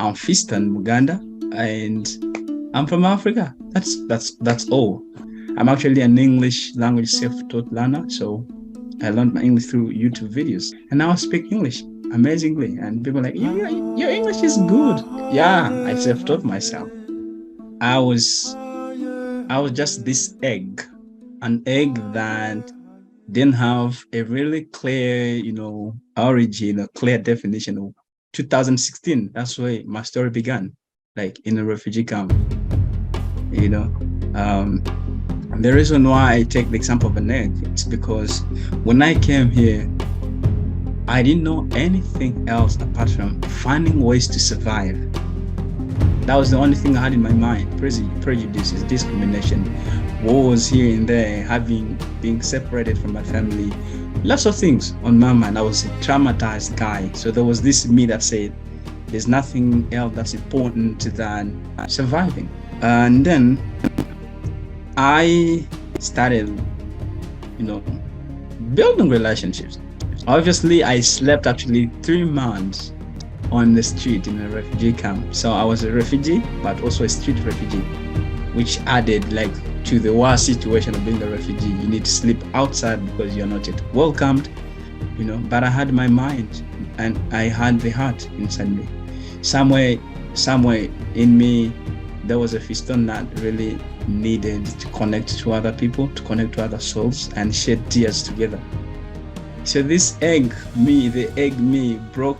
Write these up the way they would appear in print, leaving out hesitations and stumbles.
I'm Fiston Muganda, and I'm from Africa. That's all. I'm actually an English language self-taught learner, so I learned my English through YouTube videos, and now I speak English amazingly. And people are like, your English is good. Yeah, I self-taught myself. I was I was just this egg, an egg that didn't have a really clear, origin, a clear definition of 2016. That's where my story began, like in a refugee camp, you know. Um, the reason why I take the example of an egg is because when I came here, I didn't know anything else apart from finding ways to survive. That was the only thing I had in my mind. Prejudices, discrimination, wars here and there, being separated from my family, lots of things on my mind. I was a traumatized guy. So there was this me that said, there's nothing else that's important than surviving. And then I started, building relationships. Obviously, I slept actually 3 months on the street in a refugee camp. So I was a refugee, but also a street refugee, which added to the worst situation of being a refugee. You need to sleep outside because you're not yet welcomed, but I had my mind and I had the heart inside me. Somewhere in me, there was a Fiston that really needed to connect to other people, to connect to other souls and shed tears together. So this the egg me broke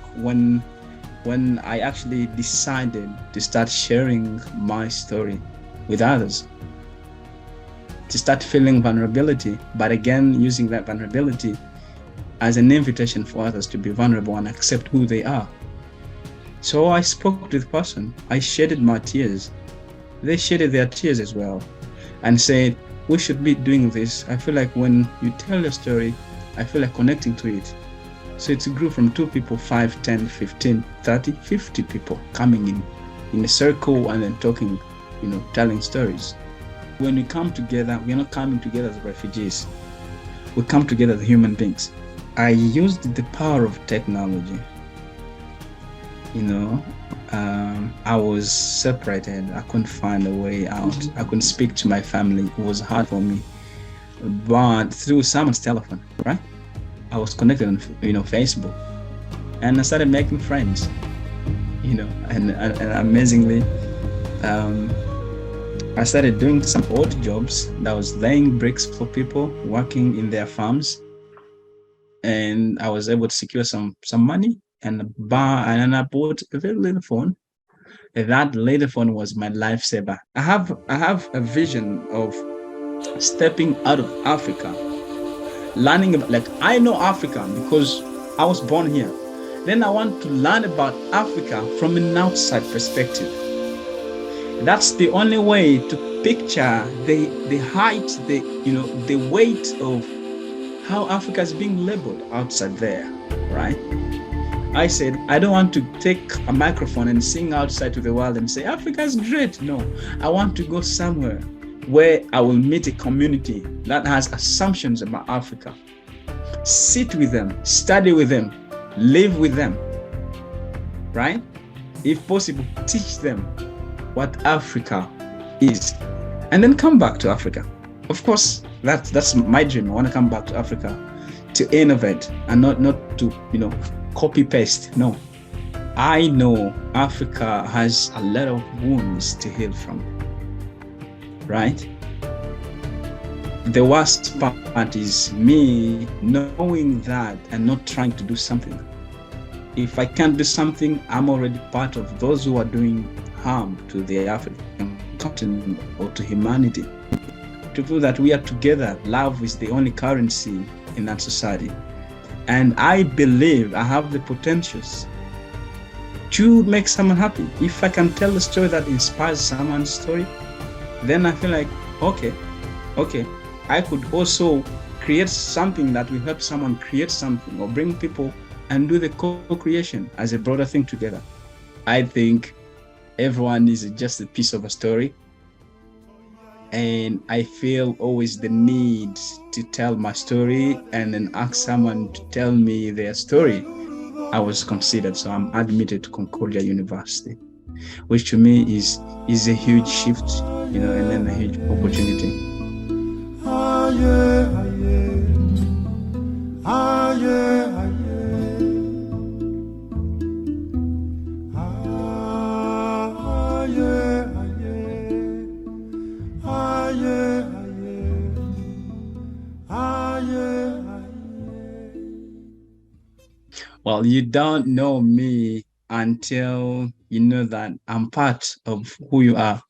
when I actually decided to start sharing my story with others, to start feeling vulnerability, but again, using that vulnerability as an invitation for others to be vulnerable and accept who they are. So I spoke to the person, I shedded my tears. They shedded their tears as well and said, we should be doing this. I feel like when you tell your story, I feel like connecting to it. So it grew from 2 people, 5, 10, 15, 30, 50 people coming in a circle and then talking, telling stories. When we come together, we're not coming together as refugees. We come together as human beings. I used the power of technology. I was separated. I couldn't find a way out. I couldn't speak to my family. It was hard for me. But through someone's telephone, right? I was connected on, Facebook, and I started making friends, and amazingly, I started doing some odd jobs. That was laying bricks for people, working in their farms, and I was able to secure some money and I bought a very little phone. That little phone was my lifesaver. I have a vision of stepping out of Africa, learning about, I know Africa because I was born here. Then I want to learn about Africa from an outside perspective. That's the only way to picture the height, the weight of how Africa is being labeled outside there, right? I said, I don't want to take a microphone and sing outside to the world and say, Africa is great. No, I want to go somewhere where I will meet a community that has assumptions about Africa. Sit with them, study with them, live with them, right? If possible, teach them what Africa is, and then come back to Africa. Of course, that's my dream. I want to come back to Africa to innovate and not to, copy paste. No, I know Africa has a lot of wounds to heal from. Right? The worst part is me knowing that and not trying to do something. If I can't do something, I'm already part of those who are doing harm to the African continent or to humanity. To feel that we are together, love is the only currency in that society. And I believe I have the potentials to make someone happy. If I can tell a story that inspires someone's story, then I feel like, okay, I could also create something that will help someone create something or bring people and do the co-creation as a broader thing together. I think everyone is just a piece of a story. And I feel always the need to tell my story and then ask someone to tell me their story. I was considered, so I'm admitted to Concordia University. which to me is a huge shift, and then a huge opportunity. Well, you don't know me until you know that I'm part of who you are.